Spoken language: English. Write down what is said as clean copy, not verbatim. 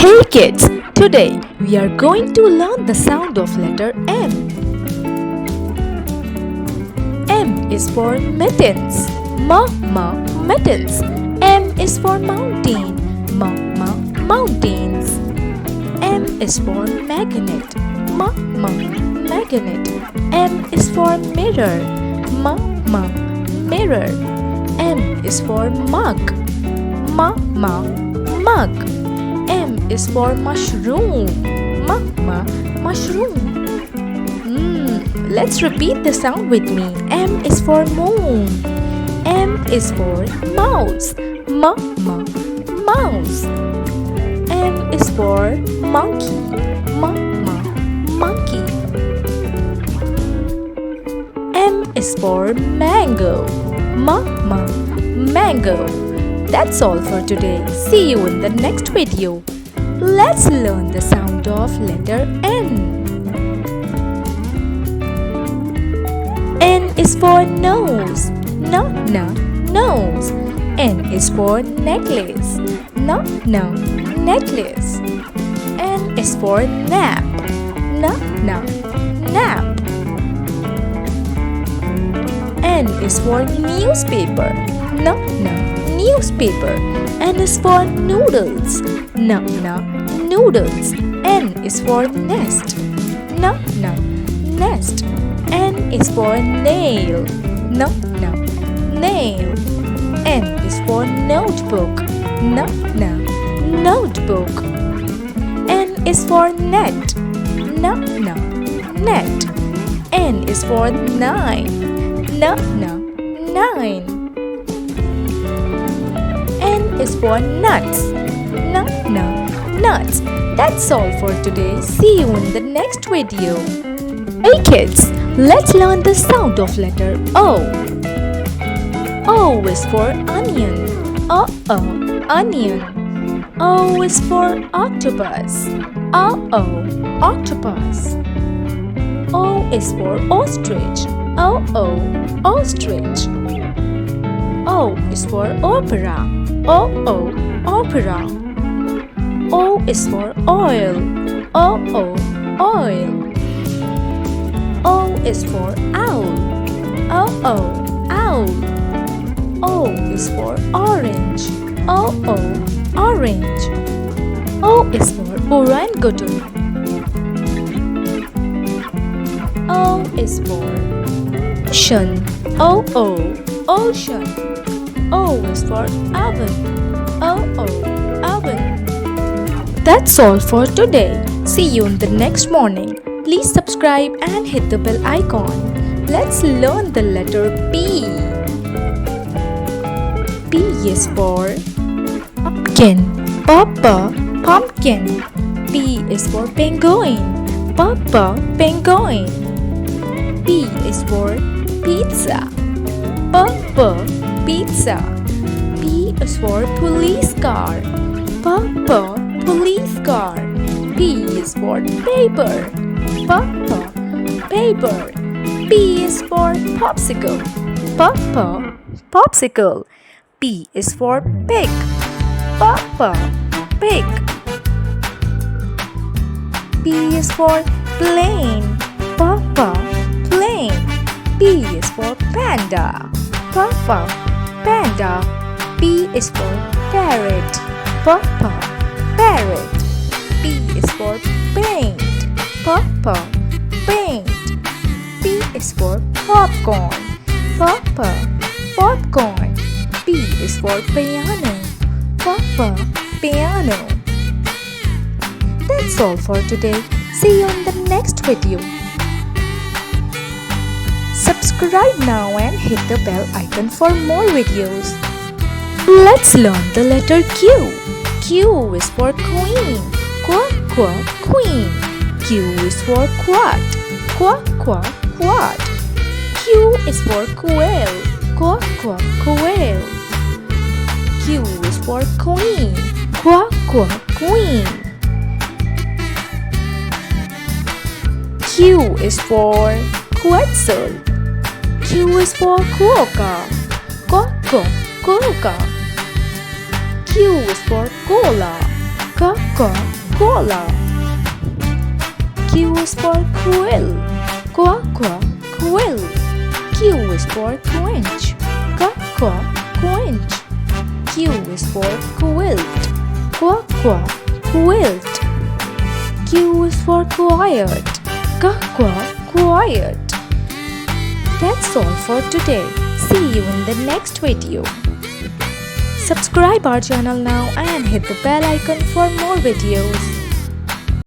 Hey kids, today we are going to learn the sound of letter M. M is for mittens. Mittens. M is for mountain. Mountains. M is for magnet. Magnet. M is for mirror. Mirror. M is for mug. Mug. M is for mushroom. Mushroom. Let's repeat the sound with me. M is for moon. M is for mouse. Mouse. M is for monkey. Monkey. M is for mango. Mango. That's all for today. See you in the next video. Let's learn the sound of letter N. N is for nose. Nose. N is for necklace. Necklace. N is for nap. Nap. N is for newspaper. Newspaper. N is for noodles. Noodles. N is for nest. Nest. N is for nail. Nail. N is for notebook. Notebook. N is for net. Net. N is for nine. Nine. N is for nuts. Nuts. That's all for today. See you in the next video. Hey kids, let's learn the sound of letter O. O is for onion. Onion. O is for octopus. Octopus. O is for ostrich. Ostrich. O is for opera. Opera. O is for oil. Oil. O is for owl. Owl. O is for orange. Orange. O is for orangutan. O is for ocean. Ocean. O is for oven. Oven. That's all for today. See you in the next morning. Please subscribe and hit the bell icon. Let's learn the letter P. P is for pumpkin. Pumpkin. P is for penguin. Penguin. P is for pizza. Pizza. P is for police car. Police car. P is for paper. Paper. P is for popsicle. Popsicle. P is for pig. Pig. P is for plane. Plane. P is for panda. Panda. P is for parrot. Parrot. P is for paint. Paint. P is for popcorn. Popcorn. P is for piano. Piano. That's all for today. See you in the next video. Subscribe now and hit the bell icon for more videos. Let's learn the letter Q. Q is for queen. Queen. Q is for quack. Quack. Q is for quail. Quail. Q is for queen. Queen. Q is for quetzal. Q is for quokka. Quokka. Q is for cola. Cola. Q is for Quill. Quill. Q is for quench. Quench. Q is for quilt. Quilt. Q is for quiet. Quiet. That's all for today. See you in the next video. Subscribe our channel now and hit the bell icon for more videos.